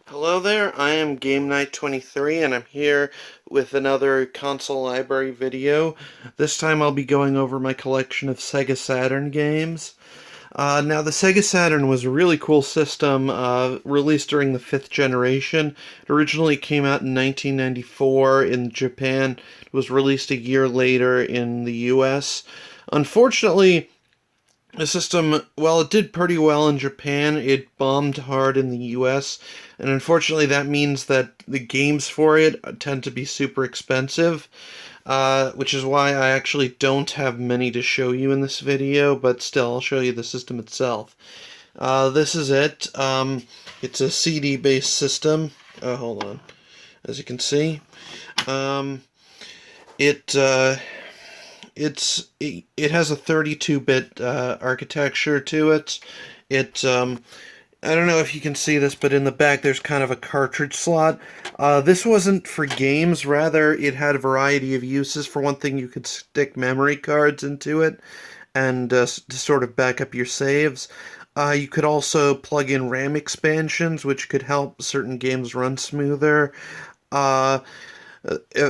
Hello there, I am Sriqui23 and I'm here with another console library video. This time I'll be going over my collection of Sega Saturn games. Now the Sega Saturn was a really cool system released during the 5th generation. It originally came out in 1994 in Japan. It was released a year later in the US. Unfortunately, the system, well, it did pretty well in Japan. It bombed hard in the US, and unfortunately, that means that the games for it tend to be super expensive, which is why I actually don't have many to show you in this video, but still, I'll show you the system itself. This is it. It's a CD-based system. Hold on. As you can see, um, it it has a 32-bit architecture to it. I don't know if you can see this, but in the back there's kind of a cartridge slot. This wasn't for games, rather it had a variety of uses. For one thing, you could stick memory cards into it and to sort of back up your saves. You could also plug in RAM expansions, which could help certain games run smoother. Uh,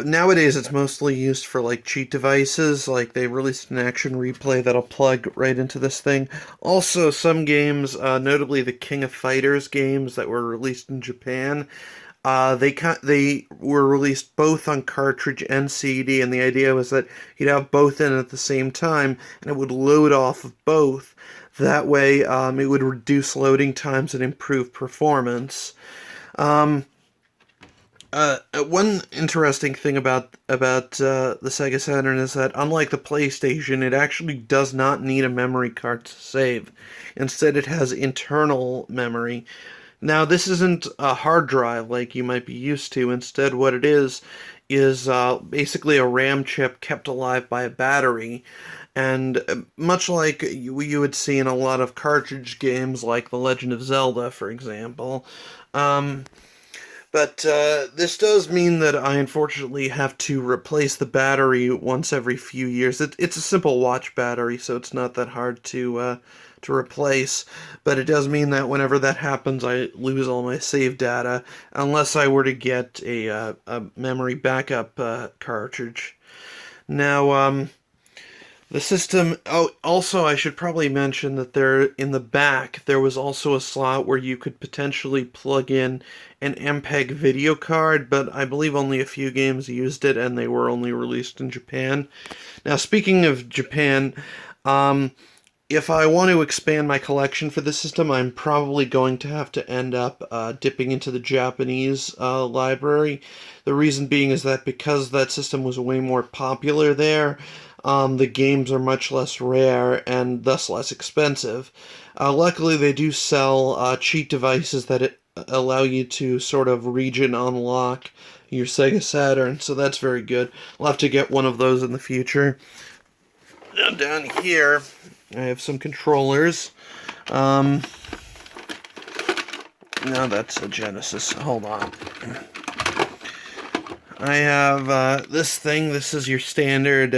Nowadays, it's mostly used for like cheat devices. Like they released an action replay that'll plug right into this thing. Also, some games, notably the King of Fighters games that were released in Japan, they were released both on cartridge and CD, and the idea was that you'd have both in at the same time, and it would load off of both. That way, it would reduce loading times and improve performance. Um, One interesting thing about the Sega Saturn is that, unlike the PlayStation, it actually does not need a memory card to save. Instead, it has internal memory. Now, this isn't a hard drive like you might be used to. Instead, what it is basically a RAM chip kept alive by a battery. And much like you would see in a lot of cartridge games like The Legend of Zelda, for example. Um, but this does mean that I unfortunately have to replace the battery once every few years. It's a simple watch battery, so it's not that hard to replace. But it does mean that whenever that happens, I lose all my save data, unless I were to get a memory backup cartridge. Now, the system. Oh, also, I should probably mention that there in the back there was also a slot where you could potentially plug in an MPEG video card, but I believe only a few games used it, and they were only released in Japan. Now, speaking of Japan, um, if I want to expand my collection for the system, I'm probably going to have to end up dipping into the Japanese library. The reason being is that because that system was way more popular there, the games are much less rare and thus less expensive. Luckily, they do sell cheat devices that allow you to sort of region unlock your Sega Saturn, so that's very good. I'll have to get one of those in the future. Now, down here, I have some controllers. Um, now that's a Genesis. Hold on. I have this thing. This is your standard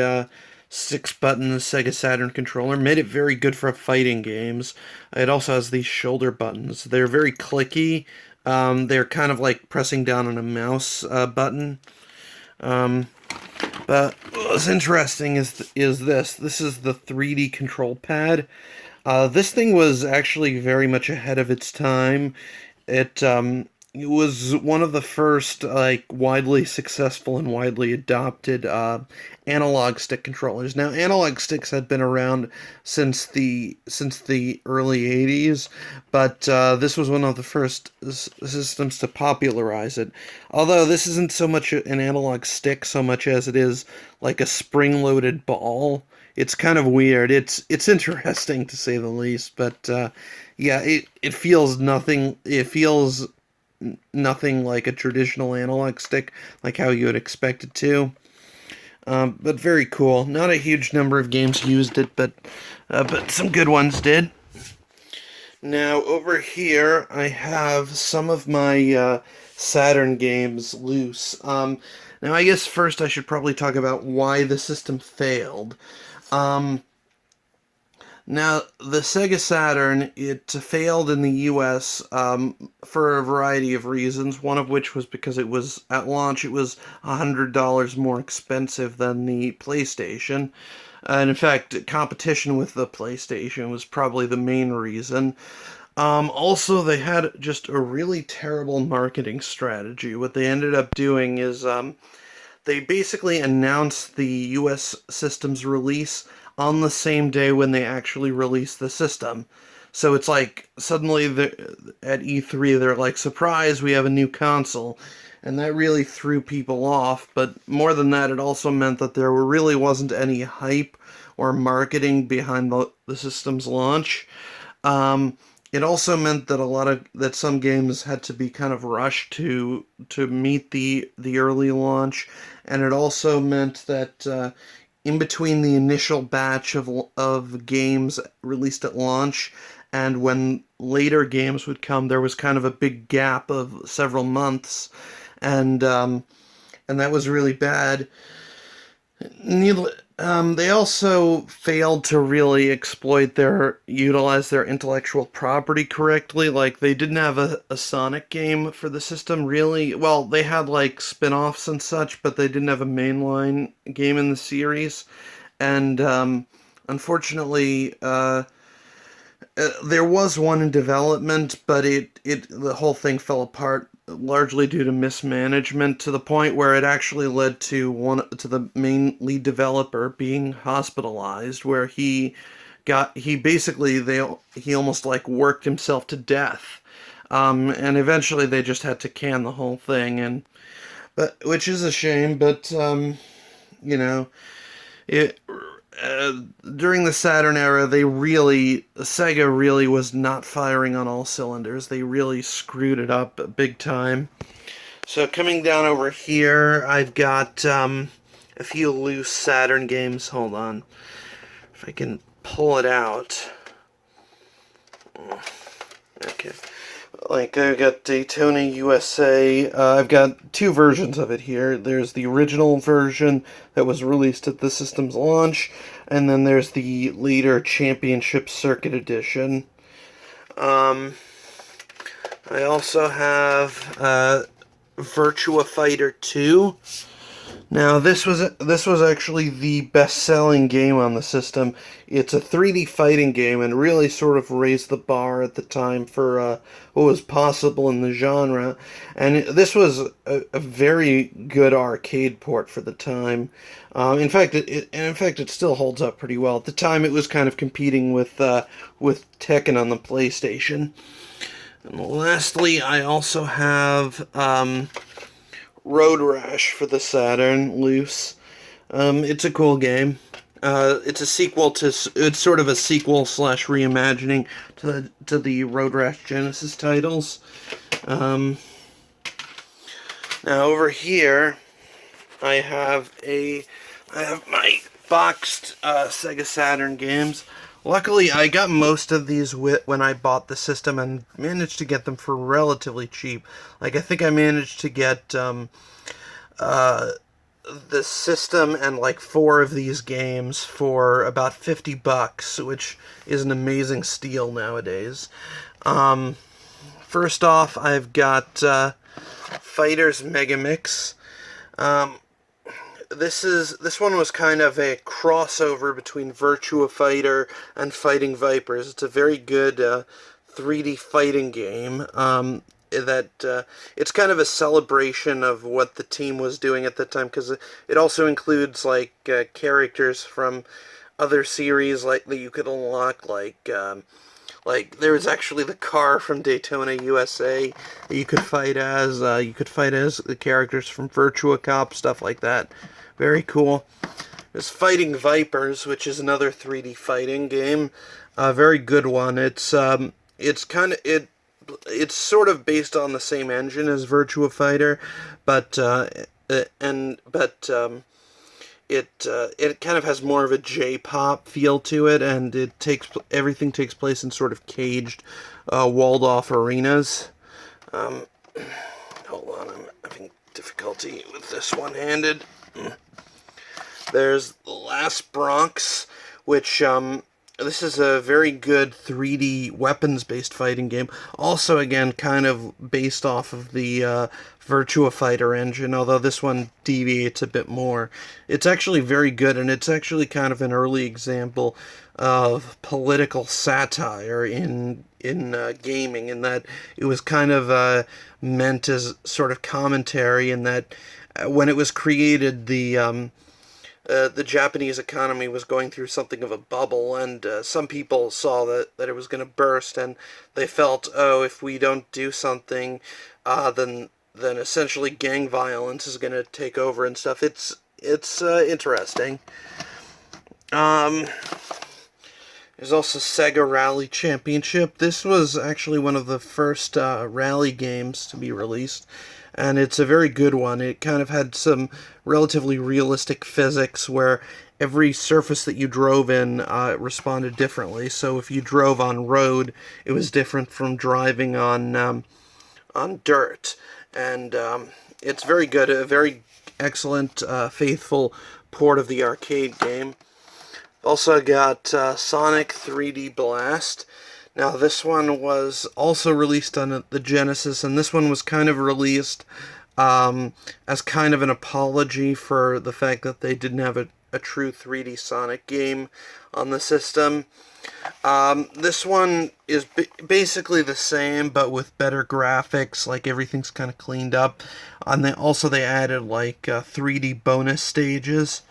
6-button Sega Saturn controller. Made it very good for fighting games. It also has these shoulder buttons. They're very clicky. They're kind of like pressing down on a mouse button. Um, but what's interesting is this. This is the 3D control pad. This thing was actually very much ahead of its time. It was one of the first like widely successful and widely adopted analog stick controllers. Now, analog sticks had been around since the early '80s, but this was one of the first systems to popularize it. Although this isn't so much an analog stick so much as it is like a spring-loaded ball. It's kind of weird. It's interesting to say the least, but yeah, it feels nothing. It feels nothing like a traditional analog stick, like how you would expect it to. But very cool. Not a huge number of games used it, but some good ones did. Now over here, I have some of my Saturn games loose. Now I guess first I should probably talk about why the system failed. Um, Now, the Sega Saturn, it failed in the US for a variety of reasons, one of which was because it was, at launch, it was $100 more expensive than the PlayStation. And in fact, competition with the PlayStation was probably the main reason. Also, they had just a really terrible marketing strategy. What they ended up doing is they basically announced the US system's release on the same day when they actually released the system. So it's like suddenly at E3 they're like, surprise, we have a new console. And that really threw people off. But more than that, it also meant that there really wasn't any hype or marketing behind the system's launch. Um, it also meant that some games had to be kind of rushed to meet the early launch, and it also meant that in between the initial batch of games released at launch and when later games would come, there was kind of a big gap of several months, and that was really bad. They also failed to really utilize their intellectual property correctly. Like, they didn't have a Sonic game for the system, really. Well, they had, like, spin-offs and such, but they didn't have a mainline game in the series. And, unfortunately, there was one in development, but the whole thing fell apart largely due to mismanagement to the point where it actually led to the main lead developer being hospitalized, where he basically he almost like worked himself to death. And eventually they just had to can the whole thing, and but which is a shame, but you know, it uh, during the Saturn era, Sega really was not firing on all cylinders. They really screwed it up big time. So coming down over here, I've got a few loose Saturn games. Hold on, if I can pull it out. Okay. Like, I've got Daytona USA. I've got two versions of it here. There's the original version that was released at the system's launch, and then there's the later Championship Circuit Edition. I also have Virtua Fighter 2. Now, this was actually the best-selling game on the system. It's a 3D fighting game and really sort of raised the bar at the time for what was possible in the genre. And this was a very good arcade port for the time. In fact, it still holds up pretty well. At the time, it was kind of competing with Tekken on the PlayStation. And lastly, I also have Road Rash for the Saturn, loose. It's a cool game. It's sort of a sequel slash reimagining to the Road Rash Genesis titles. Now over here, I have my boxed Sega Saturn games. Luckily, I got most of these when I bought the system and managed to get them for relatively cheap. Like, I think I managed to get the system and like 4 of these games for about $50, which is an amazing steal nowadays. First off, I've got Fighters Megamix. This one was kind of a crossover between Virtua Fighter and Fighting Vipers. It's a very good 3D fighting game. It's kind of a celebration of what the team was doing at the time, because it also includes like characters from other series like that you could unlock, like there was actually the car from Daytona USA that you could fight as. You could fight as the characters from Virtua Cop, stuff like that. Very cool. There's Fighting Vipers, which is another 3D fighting game. A very good one. It's sort of based on the same engine as Virtua Fighter, but it kind of has more of a J-pop feel to it, and everything takes place in sort of caged, walled-off arenas. Hold on, I'm having difficulty with this one-handed. There's The Last Bronx, which This is a very good 3D weapons-based fighting game. Also, again, kind of based off of the Virtua Fighter engine, although this one deviates a bit more. It's actually very good, and it's actually kind of an early example of political satire in gaming, in that it was kind of meant as sort of commentary, in that when it was created, the Japanese economy was going through something of a bubble, and some people saw that it was going to burst, and they felt, oh, if we don't do something, then essentially gang violence is going to take over and stuff. It's interesting. Um, there's also Sega Rally Championship. This was actually one of the first rally games to be released, and it's a very good one. It kind of had some relatively realistic physics where every surface that you drove in responded differently. So if you drove on road, it was different from driving on dirt, and it's very good. A very excellent, faithful port of the arcade game. Also got Sonic 3D Blast. Now this one was also released on the Genesis, and this one was kind of released as kind of an apology for the fact that they didn't have a true 3D Sonic game on the system. This one is basically the same, but with better graphics. Like, everything's kind of cleaned up. And they added like 3D bonus stages.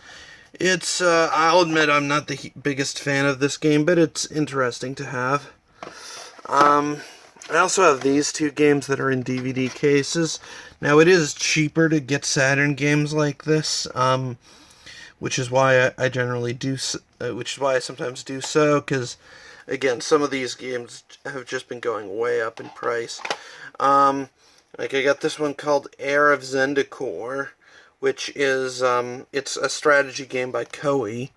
It's, I'll admit I'm not the biggest fan of this game, but it's interesting to have. I also have these two games that are in DVD cases. Now, it is cheaper to get Saturn games like this, which is why I generally do, which is why I sometimes do so, because, again, some of these games have just been going way up in price. Like, I got this one called Heir of Zendikar, which is, it's a strategy game by Koei,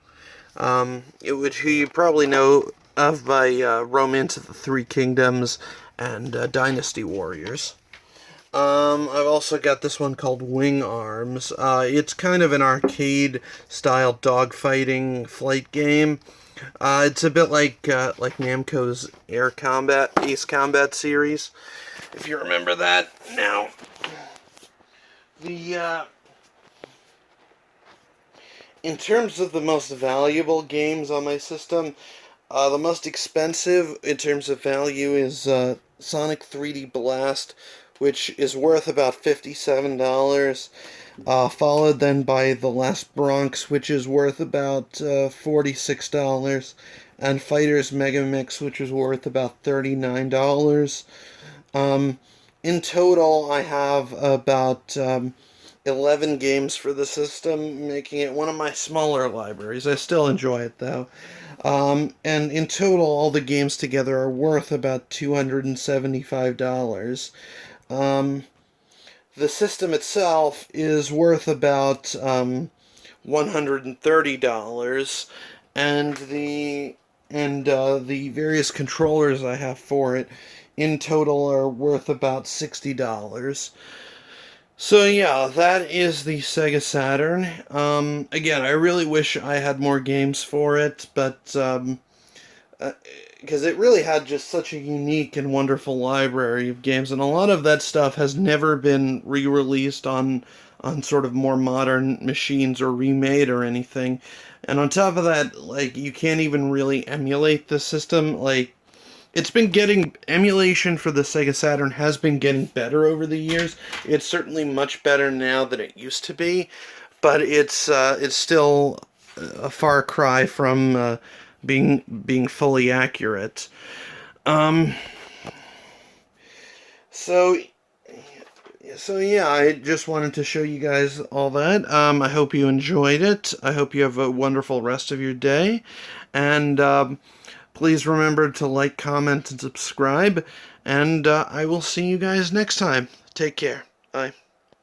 which you probably know of by Romance of the Three Kingdoms and Dynasty Warriors. I've also got this one called Wing Arms. It's kind of an arcade-style dogfighting flight game. It's a bit like Namco's Ace Combat series, if you remember that. Now, in terms of the most valuable games on my system, the most expensive in terms of value is Sonic 3D Blast, which is worth about $57, followed then by The Last Bronx, which is worth about $46, and Fighters Mega Mix, which is worth about $39. In total, I have about 11 games for the system, making it one of my smaller libraries. I still enjoy it, though. And in total, all the games together are worth about $275. The system itself is worth about $130, and the various controllers I have for it in total are worth about $60. So yeah, that is the Sega Saturn. Again, I really wish I had more games for it, but because it really had just such a unique and wonderful library of games, and a lot of that stuff has never been re-released on sort of more modern machines or remade or anything. And on top of that, like, you can't even really emulate the system. Like, it's been getting, emulation for the Sega Saturn has been getting better over the years. It's certainly much better now than it used to be, but it's still a far cry from being fully accurate. So yeah, I just wanted to show you guys all that. I hope you enjoyed it. I hope you have a wonderful rest of your day, and please remember to like, comment, and subscribe, and I will see you guys next time. Take care. Bye.